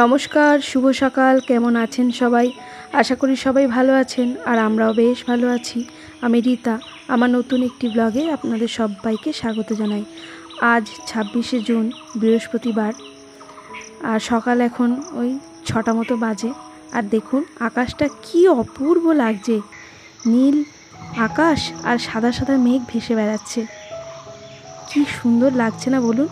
নমস্কার, শুভ সকাল। কেমন আছেন সবাই? আশা করি সবাই ভালো আছেন, আর আমরাও বেশ ভালো আছি। আমি রীতা, আমার নতুন একটি ব্লগে আপনাদের সবাইকে স্বাগত জানাই। আজ 26শে জুন, বৃহস্পতিবার, আর সকাল এখন ওই 6টা মতো বাজে। আর দেখুন আকাশটা কি অপূর্ব লাগছে, নীল আকাশ আর সাদা সাদা মেঘ ভেসে বেড়াচ্ছে। কি সুন্দর লাগছে না বলুন?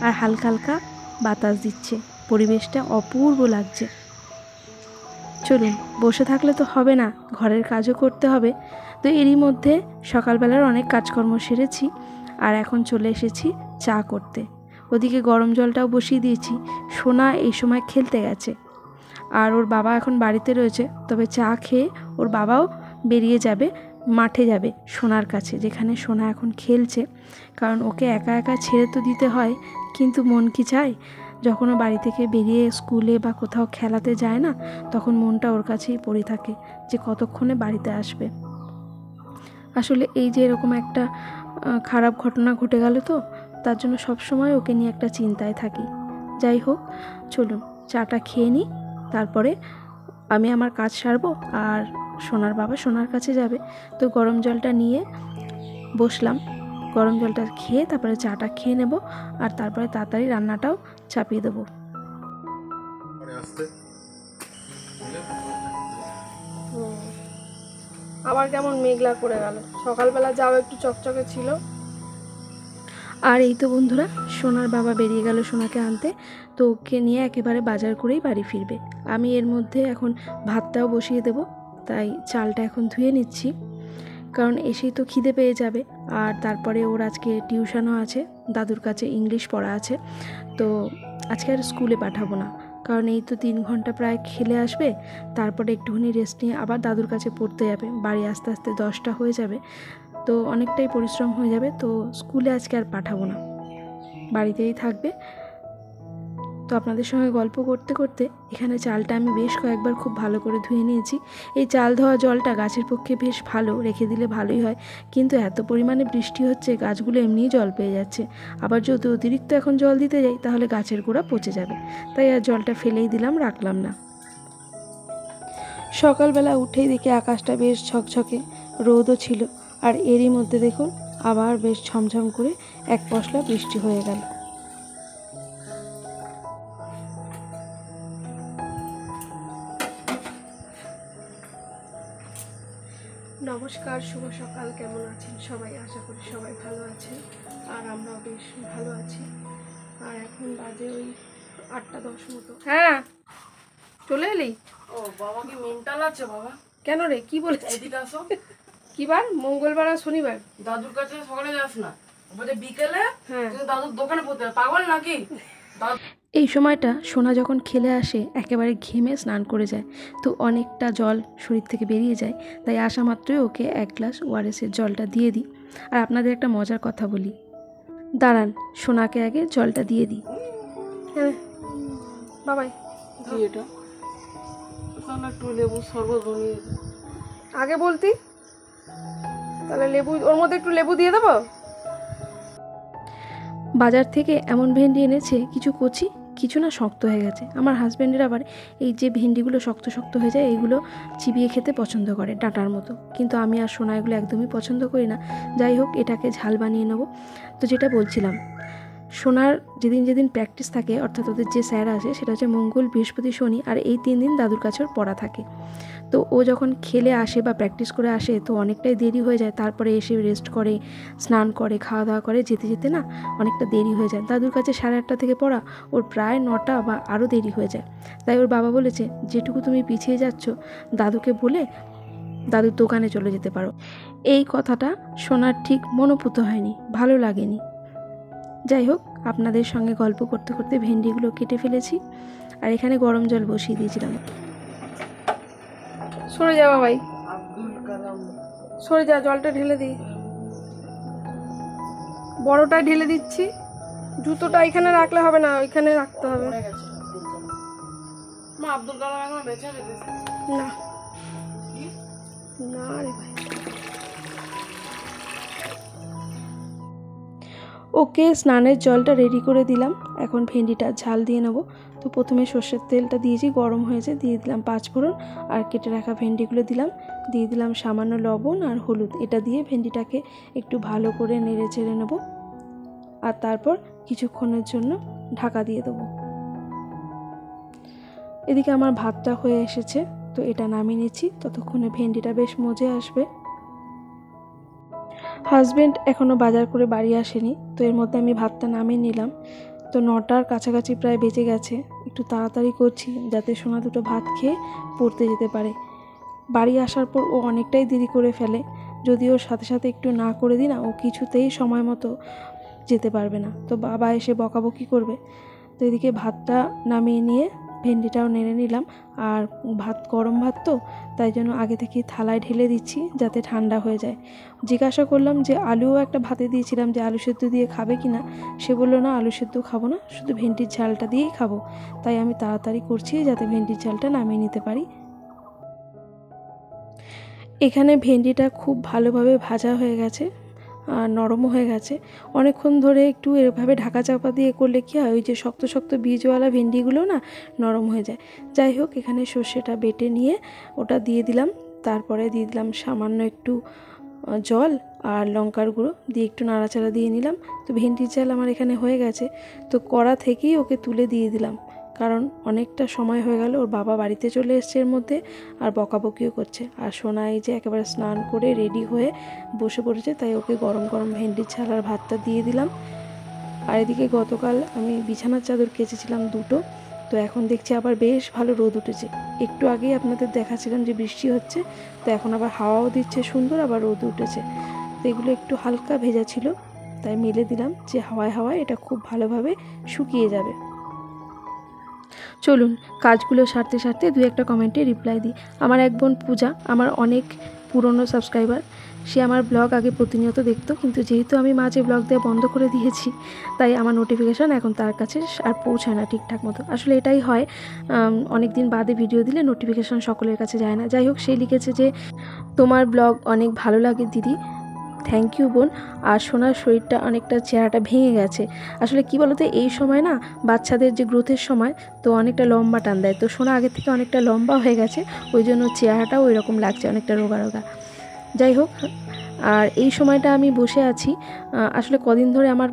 আর হালকা হালকা বাতাস দিচ্ছে, পরিবেশটা অপূর্ব লাগছে। চলুন, বসে থাকলে তো হবে না, ঘরের কাজও করতে হবে। তো এরই মধ্যে সকালবেলার অনেক কাজকর্ম সেরেছি, আর এখন চলে এসেছি চা করতে। ওদিকে গরম জলটাও বসিয়ে দিয়েছি। সোনা এই সময় খেলতে গেছে, আর ওর বাবা এখন বাড়িতে রয়েছে। তবে চা খেয়ে ওর বাবাও বেরিয়ে যাবে, মাঠে যাবে সোনার কাছে, যেখানে সোনা এখন খেলছে। কারণ ওকে একা একা ছেড়ে তো দিতে হয়, কিন্তু মন কি চায়, যখন ও বাড়ি থেকে বেরিয়ে স্কুলে বা কোথাও খেলাতে যায় না, তখন মনটা ওর কাছেই পড়ে থাকে যে কতক্ষণে বাড়িতে আসবে। আসলে এই যে এরকম একটা খারাপ ঘটনা ঘটে গেল, তো তার জন্য সবসময় ওকে নিয়ে একটা চিন্তায় থাকি। যাই হোক, চলুন চাটা খেয়ে নিই, তারপরে আমি আমার কাজ সারবো, আর সোনার বাবা সোনার কাছে যাবে। তো গরম জলটা নিয়ে বসলাম, গরম জলটা খেয়ে তারপরে চাটা খেয়ে নেব, আর তারপরে তাড়াতাড়ি রান্নাটাও চাপিয়ে দেবো। আবার কেমন মেঘলা করে গেল, সকালবেলা যাও একটু চকচকে ছিল। আর এই তো বন্ধুরা, সোনার বাবা বেরিয়ে গেল সোনাকে আনতে। তো ওকে নিয়ে একেবারে বাজার করেই বাড়ি ফিরবে। আমি এর মধ্যে এখন ভাতটাও বসিয়ে দেব, তাই চালটা এখন ধুয়ে নিচ্ছি, কারণ এসেই তো খিদে পেয়ে যাবে। আর তারপরে ওর আজকে টিউশনও আছে, দাদুর কাছে ইংলিশ পড়া আছে। তো আজকে আর স্কুলে পাঠাবো না, কারণ এই তো 3 ঘন্টা প্রায় খেলে আসবে, তারপরে একটুখানি রেস্ট নিয়ে আবার দাদুর কাছে পড়তে যাবে। বাড়ি আস্তে আস্তে 10টা হয়ে যাবে, তো অনেকটাই পরিশ্রম হয়ে যাবে। তো স্কুলে আজকে আর পাঠাবো না, বাড়িতেই থাকবে। তো আপনাদের সঙ্গে গল্প করতে করতে এখানে চালটা আমি বেশ কয়েকবার খুব ভালো করে ধুয়ে নিয়েছি। এই চাল ধোয়া জলটা গাছের পক্ষে বেশ ভালো, রেখে দিলে ভালোই হয়। কিন্তু এত পরিমাণে বৃষ্টি হচ্ছে, গাছগুলো এমনিই জল পেয়ে যাচ্ছে। আবার যদি অতিরিক্ত এখন জল দিতে যাই, তাহলে গাছের গোড়া পচে যাবে। তাই আর জলটা ফেলেই দিলাম, রাখলাম না। সকালবেলা উঠেই দেখি আকাশটা বেশ ঝকঝকে, রোদও ছিল। আর এরই মধ্যে দেখুন আবার বেশ ঝমঝম করে এক পশলা বৃষ্টি হয়ে গেল। নমস্কার, শুভ সকাল। কেমন আছেন সবাই? আশা করি সবাই ভালো আছেন, আর আমরাও বেশ ভালো আছি। আর এখন বাজে ওই 8টা 10 মতো। হ্যাঁ, চলে এলি? ও বাবা, কি মেন্টাল আছে বাবা? কেন রে, কি বলেছিস? এদিকে আসো। কি বার? মঙ্গলবার আর শনিবার। দাদুর কাছে সকালে যাস না, বলছে বিকেলে। হ্যাঁ, কিন্তু দাদুর দোকানে পড়তে হবে, পাগল নাকি? এই সময়টা সোনা যখন খেলে আসে, একেবারে ঘেমে স্নান করে যায়, তো অনেকটা জল শরীর থেকে বেরিয়ে যায়। তাই আসা মাত্রই ওকে 1 গ্লাস ওআরএসের জলটা দিয়ে দিই। আর আপনাদের একটা মজার কথা বলি, দাঁড়ান, সোনাকে আগে জলটা দিয়ে দিই। হ্যাঁ বাবাই, কি এটা? তাহলে একটু লেবু শরবত বানিয়ে দে। আগে বলতি তাহলে লেবু, ওর মধ্যে একটু লেবু দিয়ে দেবো। বাজার থেকে এমন ভেন্ডি এনেছে, কিছু কচি, কিছু না শক্ত হয়ে গেছে। আমার হাজব্যান্ডের আবার এই যে ভেন্ডিগুলো শক্ত শক্ত হয়ে যায়, এইগুলো চিবিয়ে খেতে পছন্দ করে, ডাঁটার মতো। কিন্তু আমি আর সোনা এগুলো একদমই পছন্দ করি না। যাই হোক, এটাকে ঝাল বানিয়ে নেবো। তো যেটা বলছিলাম, সোনার যেদিন যেদিন প্র্যাকটিস থাকে, অর্থাৎ ওদের যে স্যার আছে, সেটা হচ্ছে মঙ্গল, বৃহস্পতি, শনি, আর এই 3 দিন দাদুর কাছে ওর পড়া থাকে। তো ও যখন খেলে আসে বা প্র্যাকটিস করে আসে, তো অনেকটাই দেরি হয়ে যায়। তারপরে এসে রেস্ট করে, স্নান করে, খাওয়া দাওয়া করে যেতে যেতে না অনেকটা দেরি হয়ে যায়। দাদুর কাছে 8:30 থেকে পড়া, ওর প্রায় 9টা বা আরও দেরি হয়ে যায়। তাই ওর বাবা বলেছে, যেটুকু তুমি পিছিয়ে যাচ্ছ, দাদুকে বলে দাদুর দোকানে চলে যেতে পারো। এই কথাটা শোনার ঠিক মনোপুত হয়নি, ভালো লাগেনি। যাই হোক, আপনাদের সঙ্গে গল্প করতে করতে ভেন্ডিগুলো কেটে ফেলেছি, আর এখানে গরম জল বসিয়ে দিয়েছিলাম। সরে যাওয়া ভাই, আব্দুল কালাম। সরে যা, জলটা ঢেলে দিই। বড়টা ঢেলে দিচ্ছি। জুতোটা এখানে রাখলে হবে না, ওইখানে রাখতে হবে। মরে গেছে আব্দুল কালাম। মা, আব্দুল কালাম এখন বেঁচে আছে? না কি? না রে ভাই। ওকে স্নানের জলটা রেডি করে দিলাম। এখন ভেন্ডিটা ঝাল দিয়ে নেব। তো প্রথমে সর্ষের তেলটা দিয়েছি, গরম হয়েছে, দিয়ে দিলাম 5 ফোড়ন আর কেটে রাখা ভেন্ডিগুলো দিলাম, দিয়ে দিলাম সামান্য লবণ আর হলুদ। এটা দিয়ে ভেন্ডিটাকে একটু ভালো করে নেড়ে চেড়ে নেব আর তারপর কিছুক্ষণের জন্য ঢাকা দিয়ে দেবো। এদিকে আমার ভাতটা হয়ে এসেছে, তো এটা নামিয়ে নিচ্ছি। ততক্ষণে ভেন্ডিটা বেশ মজে আসবে। হাজব্যান্ড এখনও বাজার করে বাড়ি আসেনি, তো এর মধ্যে আমি ভাতটা নামিয়ে নিলাম। তো 9টার কাছাকাছি প্রায় বেজে গেছে। একটু তাড়াতাড়ি করছি যাতে সোনা দুটো ভাত খেয়ে পড়তে যেতে পারে। বাড়ি আসার পর ও অনেকটাই দেরি করে ফেলে। যদি ওর সাথে সাথে একটু না করে দিই না, ও কিছুতেই সময় মতো যেতে পারবে না। তো বাবা এসে বকাবকি করবে। তো এদিকে ভাতটা নামিয়ে নিয়ে ভেন্ডিটাও নেড়ে নিলাম। আর ভাত গরম ভাত তো, তাই জন্য আগে থেকেই থালায় ঢেলে দিচ্ছি যাতে ঠান্ডা হয়ে যায়। জিজ্ঞাসা করলাম যে আলুও একটা ভাতে দিয়েছিলাম যে আলু সেদ্ধ দিয়ে খাবে কি না। সে বললো না, আলু সেদ্ধ খাবো না, শুধু ভেন্ডির ঝালটা দিয়েই খাবো। তাই আমি তাড়াতাড়ি করছি যাতে ভেন্ডির ঝালটা নামিয়ে নিতে পারি। এখানে ভেন্ডিটা খুব ভালোভাবে ভাজা হয়ে গেছে আর নরমও হয়ে গেছে। অনেকক্ষণ ধরে একটু এভাবে ঢাকা চাপা দিয়ে করলে কী হয়, ওই যে শক্ত শক্ত বীজওয়ালা ভেন্ডিগুলো না নরম হয়ে যায়। যাই হোক, এখানে সর্ষেটা বেটে নিয়ে ওটা দিয়ে দিলাম। তারপরে দিয়ে দিলাম সামান্য একটু জল আর লঙ্কার গুঁড়ো দিয়ে একটু নাড়াচাড়া দিয়ে নিলাম। তো ভেন্ডির ঝাল আমার এখানে হয়ে গেছে। তো কড়া থেকেই ওকে তুলে দিয়ে দিলাম, কারণ অনেকটা সময় হয়ে গেল। ওর বাবা বাড়িতে চলে এসছে এর মধ্যে, আর বকাবকিও করছে। আর সোনাই যে একেবারে স্নান করে রেডি হয়ে বসে পড়েছে, তাই ওকে গরম গরম ভেন্ডির ঝাল আর ভাতটা দিয়ে দিলাম। আর এদিকে গতকাল আমি বিছানার চাদর কেচেছিলাম 2টো, তো এখন দেখছি আবার বেশ ভালো রোদ উঠেছে। একটু আগেই আপনাদের দেখাচ্ছিলাম যে বৃষ্টি হচ্ছে, তো এখন আবার হাওয়াও দিচ্ছে সুন্দর, আবার রোদ উঠেছে। তো এগুলো একটু হালকা ভেজা ছিল, তাই মেলে দিলাম যে হাওয়ায় হাওয়ায় এটা খুব ভালোভাবে শুকিয়ে যাবে। চলুন কাজগুলো সারতে সারতে 2-1টা কমেন্টে রিপ্লাই দিই। আমার এক বোন পূজা, আমার অনেক পুরনো সাবস্ক্রাইবার। সে আমার ব্লগ আগে প্রতিনিয়ত দেখতো, কিন্তু যেহেতু আমি মাঝে ব্লগ দেওয়া বন্ধ করে দিয়েছি, তাই আমার নোটিফিকেশান এখন তার কাছে আর পৌঁছায় না ঠিকঠাক মতো। আসলে এটাই হয়, অনেক দিন বাদে ভিডিও দিলে নোটিফিকেশান সকলের কাছে যায় না। যাই হোক, সে লিখেছে যে তোমার ব্লগ অনেক ভালো লাগে দিদি, থ্যাংক ইউ বোন। আর সোনার শরীরটা অনেকটা, চেহারাটা ভেঙে গেছে। আসলে কি বলতো, এই সময় না বাচ্চাদের যে গ্রোথের সময়, তো অনেকটা লম্বা টান দেয়। তো সোনা আগের থেকে অনেকটা লম্বা হয়ে গেছে, ওই জন্য চেহারাটাও ওই রকম লাগছে, অনেকটা রোগা রোগা। যাই হোক, আর এই সময়টা আমি বসে আছি। আসলে কদিন ধরে আমার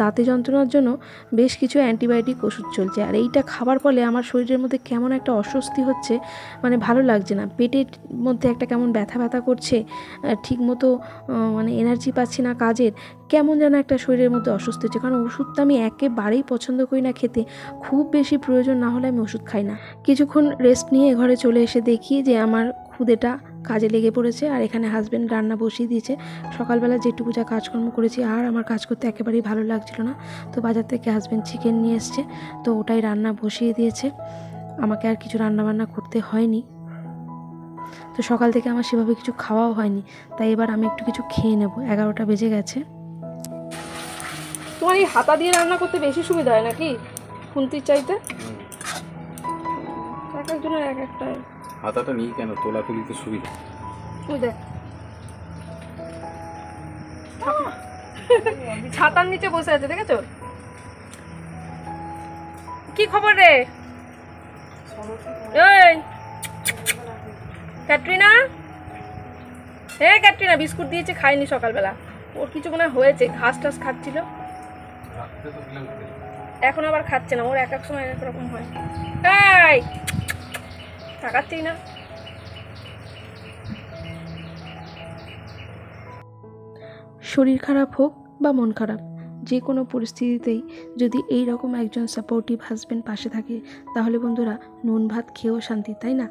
দাঁতে যন্ত্রণার জন্য বেশ কিছু অ্যান্টিবায়োটিক ওষুধ চলছে। আর এইটা খাবার ফলে আমার শরীরের মধ্যে কেমন একটা অস্বস্তি হচ্ছে, মানে ভালো লাগছে না। পেটের মধ্যে একটা কেমন ব্যথা ব্যথা করছে, ঠিক মতো মানে এনার্জি পাচ্ছি না কাজের, কেমন যেন একটা শরীরের মধ্যে অস্বস্তি হচ্ছে। কারণ ওষুধটা আমি একেবারেই পছন্দ করি না খেতে, খুব বেশি প্রয়োজন না হলে আমি ওষুধ খাই না। কিছুক্ষণ রেস্ট নিয়ে ঘরে চলে এসে দেখি যে আমার খুদেটা কাজে লেগে পড়েছে। আর এখানে হাজব্যান্ড রান্না বসিয়ে দিয়েছে। সকালবেলা যেটুকু যা কাজকর্ম করেছি, আর আমার কাজ করতে একেবারেই ভালো লাগছিল না। তো বাজার থেকে হাজব্যান্ড চিকেন নিয়ে এসছে, তো ওটাই রান্না বসিয়ে দিয়েছে। আমাকে আর কিছু রান্নাবান্না করতে হয়নি। তো সকাল থেকে আমার সেভাবে কিছু খাওয়াও হয়নি, তাই এবার আমি একটু কিছু খেয়ে নেব। 11টা বেজে গেছে। তোমার এই হাতা দিয়ে রান্না করতে বেশি সুবিধা হয় নাকি খুন্তির চাইতে? এক একজনের এক একটা। হাতাটা নিয়ে কেন, তোলা তুলিতে সুবিধা। ওই দেখ, ছাতার নিচে বসে আছে, দেখেছো? কি খবর রে? এই ক্যাটরিনা, ক্যাটরিনা বিস্কুট দিয়েছে, খাইনি সকালবেলা। ওর কিছু মনে হয়েছে, ঘাস টাস খাচ্ছিল, এখন আবার খাচ্ছে না। ওর এক এক সময় এক রকম হয়। এই তাকাচ্ছেই না। শরীর খারাপ হোক বা মন খারাপ, যে কোনো পরিস্থিতিতেই যদি এই রকম একজন সাপোর্টিভ হাজব্যান্ড পাশে থাকে, তাহলে বন্ধুরা নুন ভাত খেয়েও শান্তি, তাই না?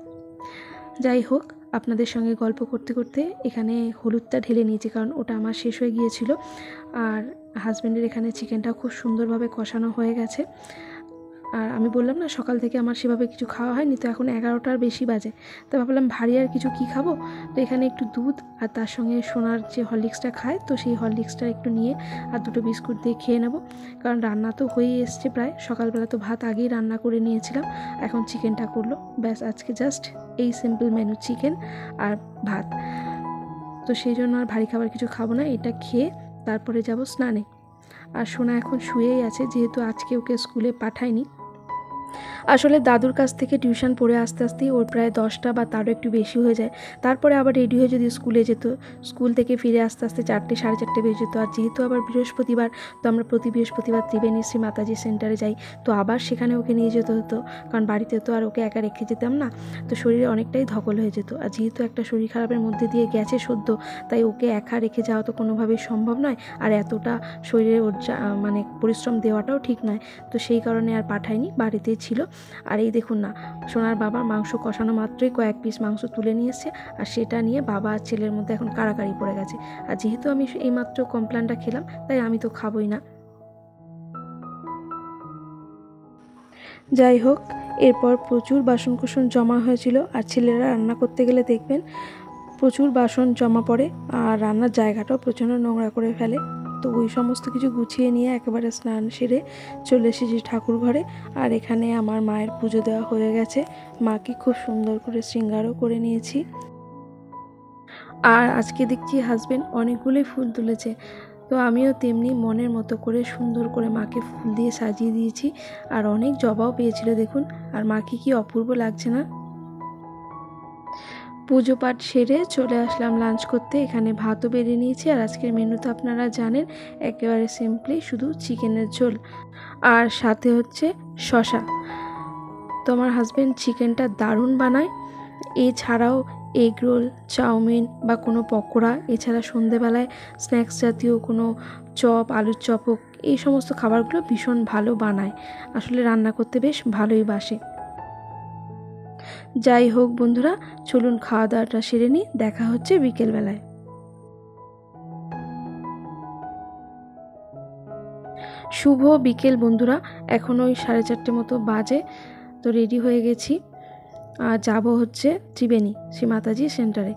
যাই হোক, আপনাদের সঙ্গে গল্প করতে করতে এখানে হলুদটা ঢেলে নিয়েছি, কারণ ওটা আমার শেষ হয়ে গিয়েছিল। আর হাজব্যান্ডের এখানে চিকেনটা খুব সুন্দরভাবে কষানো হয়ে গেছে। আর আমি বললাম না, সকাল থেকে আমার সেভাবে কিছু খাওয়া হয়নি, তো এখন 11টার বেশি বাজে। তো ভাবলাম ভারী আর কিছু কী খাবো, তো এখানে একটু দুধ আর তার সঙ্গে সোনার যে হরলিক্সটা খায়, তো সেই হরলিক্সটা একটু নিয়ে আর 2টো বিস্কুট দিয়ে খেয়ে নেব। কারণ রান্না তো হয়েই এসছে প্রায়, সকালবেলা তো ভাত আগেই রান্না করে নিয়েছিলাম, এখন চিকেনটা করলো। ব্যাস, আজকে জাস্ট এই সিম্পল মেনু, চিকেন আর ভাত। তো সেই জন্য আর ভারী খাবার কিছু খাবো না, এটা খেয়ে তারপরে যাব স্নানে। আর সোনা এখন শুয়েই আছে, যেহেতু আজকে ওকে স্কুলে পাঠায়নি। আসলে দাদুর কাছ থেকে টিউশন পড়ে আস্তে আস্তেই ওর প্রায় 10টা বা তারও একটু বেশি হয়ে যায়। তারপরে আবার রেডি হয়ে যদি স্কুলে যেত, স্কুল থেকে ফিরে আস্তে আস্তে 4টে সাড়ে 4টে বেজে যেত। আর যেহেতু আবার বৃহস্পতিবার, তো আমরা প্রতি বৃহস্পতিবার ত্রিবেণী শ্রী মাতাজি সেন্টারে যাই, তো আবার সেখানে ওকে নিয়ে যেতে হতো, কারণ বাড়িতে তো আর ওকে একা রেখে যেতাম না। তো শরীরে অনেকটাই ধকল হয়ে যেত। আর যেহেতু একটা শরীর খারাপের মধ্যে দিয়ে গেছে সদ্য, তাই ওকে একা রেখে যাওয়া তো কোনোভাবেই সম্ভব নয়। আর এতটা শরীরে ওর মানে পরিশ্রম দেওয়াটাও ঠিক নয়। তো সেই কারণে আর পাঠায়নি, বাড়িতেই ছিল। আর এই দেখুন না, সোনার বাবার মাংস কষানো মাত্রই কয়েক পিস মাংস তুলে নিয়ে এসছে, আর সেটা নিয়ে বাবা আর ছেলের মধ্যে এখন কাড়াকাড়ি পড়ে গেছে। আর যেহেতু আমি এইমাত্র কমপ্লেনটা খেলাম, তাই আমি তো খাবোই না। যাই হোক, এরপর প্রচুর বাসনকুসন জমা হয়েছিল। আর ছেলেরা রান্না করতে গেলে দেখবেন প্রচুর বাসন জমা পড়ে, আর রান্নার জায়গাটাও প্রচণ্ড নোংরা করে ফেলে। তো ওই সমস্ত কিছু গুছিয়ে নিয়ে একেবারে স্নান সেরে চলে এসেছি ঠাকুর ঘরে। আর এখানে আমার মায়ের পুজো দেওয়া হয়ে গেছে, মাকে খুব সুন্দর করে শৃঙ্গারও করে নিয়েছি। আর আজকে দেখছি হাজবেন্ড অনেকগুলোই ফুল তুলেছে, তো আমিও তেমনি মনের মতো করে সুন্দর করে মাকে ফুল দিয়ে সাজিয়ে দিয়েছি। আর অনেক জবাও পেয়েছিল দেখুন, আর মাকে কি অপূর্ব লাগছে না। পুজো পাঠ সেরে চলে আসলাম লাঞ্চ করতে। এখানে ভাতও বেড়ে নিয়েছি, আর আজকের মেনু তো আপনারা জানেন, একেবারে সিম্পলি শুধু চিকেনের ঝোল আর সাথে হচ্ছে শসা। তো আমার হাজব্যান্ড চিকেনটা দারুণ বানায়। এছাড়াও এগ রোল, চাউমিন বা কোনো পকোড়া, এছাড়া সন্ধেবেলায় স্ন্যাক্স জাতীয় কোনো চপ, আলুর চপ হোক, এই সমস্ত খাবারগুলো ভীষণ ভালো বানায়। আসলে রান্না করতে বেশ ভালোই বাসে। যাই হোক বন্ধুরা, চলুন খাওয়া দাওয়াটা সেরে নিই, দেখা হচ্ছে বিকেলবেলায়। শুভ বিকেল বন্ধুরা, এখন ওই 4:30 মতো বাজে। তো রেডি হয়ে গেছি, আর যাব হচ্ছে ত্রিবেণী শ্রী মাতাজি সেন্টারে।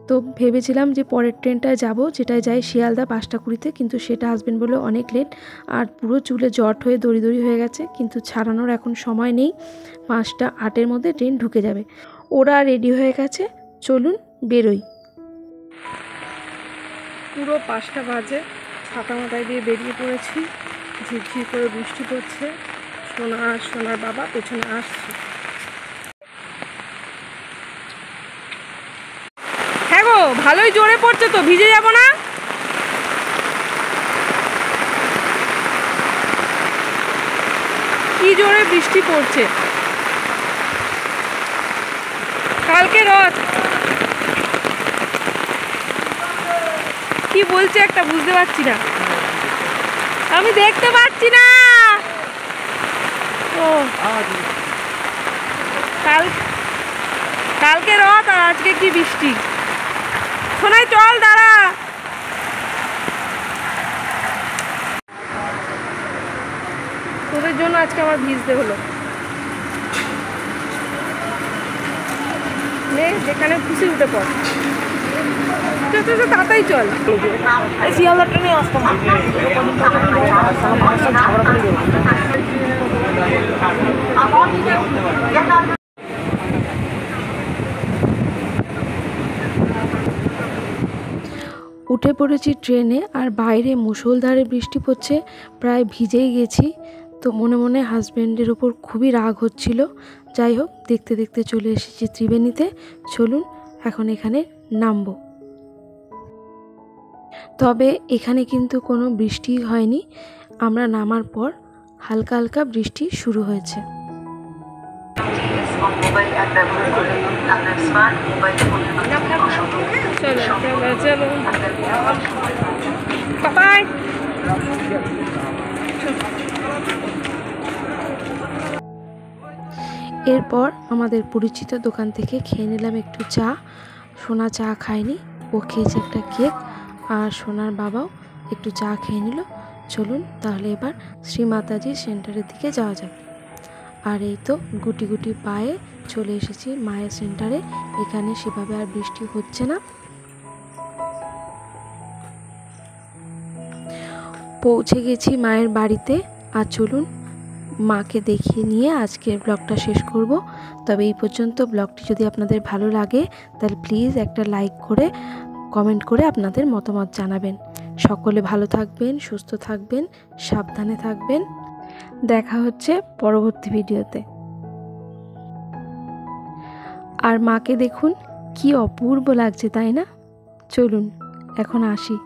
তো ভেবেছিলাম যে পরের ট্রেনটায় যাব, যেটায় যাই শিয়ালদা 5টা 20-তে, কিন্তু সেটা হাজবেন্ড বললো অনেক লেট, আর পুরো চুলে জট হয়ে দড়ি দড়ি হয়ে গেছে, কিন্তু ছাড়ানোর এখন সময় নেই, 5টা 8-এর মধ্যে ট্রেন ঢুকে যাবে। ওরা রেডি হয়ে গেছে, চলুন বেরোই। পুরো 5টা বাজে, ছাতা মাথায় দিয়ে বেরিয়ে পড়েছি। ঝিরঝির করে বৃষ্টি পড়ছে। সোনা আর সোনার বাবা পেছনে আসছে। হ্যাঁ গো, ভালোই জোরে পড়ছে তো, ভিজে যাব না? কি জোরে বৃষ্টি পড়ছে। কালকে রথ, কি বলছে একটা বুঝতে পারছি না, আমি দেখতে পাচ্ছি না। ও কালকে রথ, আর আজকে কি বৃষ্টি। শোনাই চল, দাঁড়া। তোদের জন্য আজকে আমার ভিজতে হলো। নে, যেখানে খুশি উঠে পড়। তাড়াতাড়ি চল। শিয়ালদা ট্রেনে আসতাম। উঠে পড়েছি ট্রেনে, আর বাইরে মুষলধারে বৃষ্টি পড়ছে, প্রায় ভিজেই গেছি। তো মনে মনে হাজব্যান্ডের ওপর খুবই রাগ হচ্ছিল। যাই হোক, দেখতে দেখতে চলে এসেছি ত্রিবেণীতে। চলুন এখন এখানে নামবো। তবে এখানে কিন্তু কোনো বৃষ্টি হয়নি, আমরা নামার পর হালকা হালকা বৃষ্টি শুরু হয়েছে। এরপর আমাদের পরিচিত দোকান থেকে খেয়ে নিলাম একটু চা। সোনা চা খায়নি, ও খেয়েছে একটা কেক, আর সোনার বাবাও একটু চা খেয়ে নিল। চলুন তাহলে এবার শ্রী মাতাজি সেন্টারের দিকে যাওয়া যাক। আর এই তো গুটি গুটি পায়ে চলে এসেছি মায়ের সেন্টারে। এখানে সেভাবে আর বৃষ্টি হচ্ছে না। পৌঁছে গেছি মায়ের বাড়িতে। আর চলুন মাকে দেখিয়ে নিয়ে আজকের ব্লগটা শেষ করব। তবে এই পর্যন্ত ব্লগটি যদি আপনাদের ভালো লাগে, তাহলে প্লিজ একটা লাইক করে কমেন্ট করে আপনাদের মতামত জানাবেন। সকলে ভালো থাকবেন, সুস্থ থাকবেন, সাবধানে থাকবেন। দেখা হচ্ছে পরবর্তী ভিডিওতে। আর মাকে দেখুন কি অপূর্ব লাগছে, তাই না? চলুন এখন আসি।